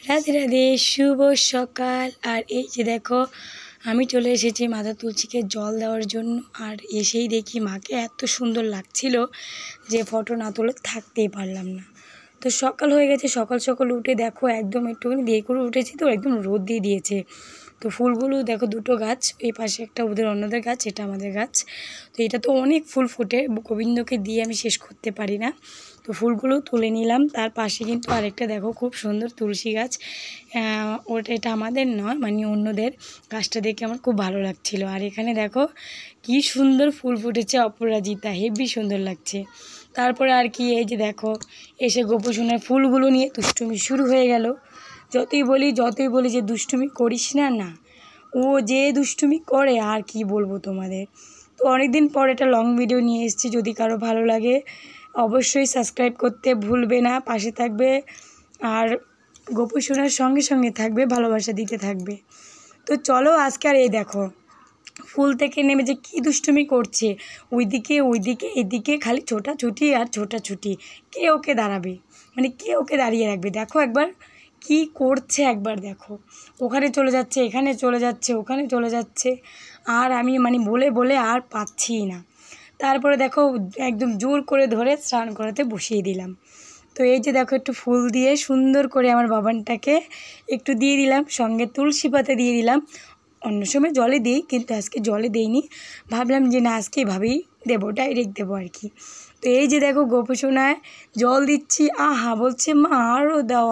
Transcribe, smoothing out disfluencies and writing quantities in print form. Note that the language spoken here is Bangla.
রাধে রাধে, শুভ সকাল। আর এই যে দেখো, আমি চলে এসেছি মাতা তুলসীকে জল দেওয়ার জন্য। আর এসেই দেখি মাকে এত সুন্দর লাগছিল যে ফটো না তুলে থাকতেই পারলাম না। তো সকাল হয়ে গেছে, সকাল সকাল উঠে দেখো একদম একটুখানি দেরি করে উঠেছি, তো একদম রোদ দিয়ে দিয়েছে। তো ফুলগুলো দেখো, দুটো গাছ, এই পাশে একটা ওদের অন্যদের গাছ, এটা আমাদের গাছ। তো এটা তো অনেক ফুল ফোটে, গোবিন্দকে দিয়ে আমি শেষ করতে পারি না। তো ফুলগুলো তুলে নিলাম। তার পাশে কিন্তু আরেকটা দেখো খুব সুন্দর তুলসী গাছ, এটা আমাদের নয়, মানে অন্যদের। গাছটা দেখে আমার খুব ভালো লাগছিল। আর এখানে দেখো কি সুন্দর ফুল ফুটেছে, অপরাজিতা, হেবি সুন্দর লাগছে। তারপরে আর কি, এই যে দেখো এসে গোপসোনার ফুলগুলো নিয়ে দুষ্টুমি শুরু হয়ে গেল। যতই বলি যে দুষ্টুমি করিস না, না ও যে দুষ্টুমি করে আর কি বলবো তোমাদের। তো অনেক দিন পর একটা লং ভিডিও নিয়ে এসেছি, যদি কারো ভালো লাগে অবশ্যই সাবস্ক্রাইব করতে ভুলবে না, পাশে থাকবে। আর গোপসোনার সঙ্গে সঙ্গে থাকবে, ভালোবাসা দিতে থাকবে। তো চলো আজকে, আর এই দেখো ফুল থেকে নেমে যে কী দুষ্টুমি করছে, ওইদিকে এদিকে খালি ছোটাছুটি আর ছোটাছুটি। কে ওকে দাঁড়াবে, মানে কে ওকে দাঁড়িয়ে রাখবে? দেখো একবার কি করছে, একবার দেখো। ওখানে চলে যাচ্ছে, এখানে চলে যাচ্ছে, ওখানে চলে যাচ্ছে। আর আমি মানে বলে বলে আর পাচ্ছি না। তারপরে দেখো একদম জোর করে ধরে স্নান করাতে বসিয়ে দিলাম। তো এই যে দেখো, একটু ফুল দিয়ে সুন্দর করে আমার বাবানটাকে একটু দিয়ে দিলাম, সঙ্গে তুলসী পাতা দিয়ে দিলাম। অন্য সময় জলে দিই, কিন্তু আজকে জলে দেইনি। ভাবলাম যে না, আজকে এভাবেই দেবো, ডাইরেক্ট দেবো আর কি। তো এই যে দেখো গোপসোনায় জল দিচ্ছি, আহা বলছে মা আরও দাও।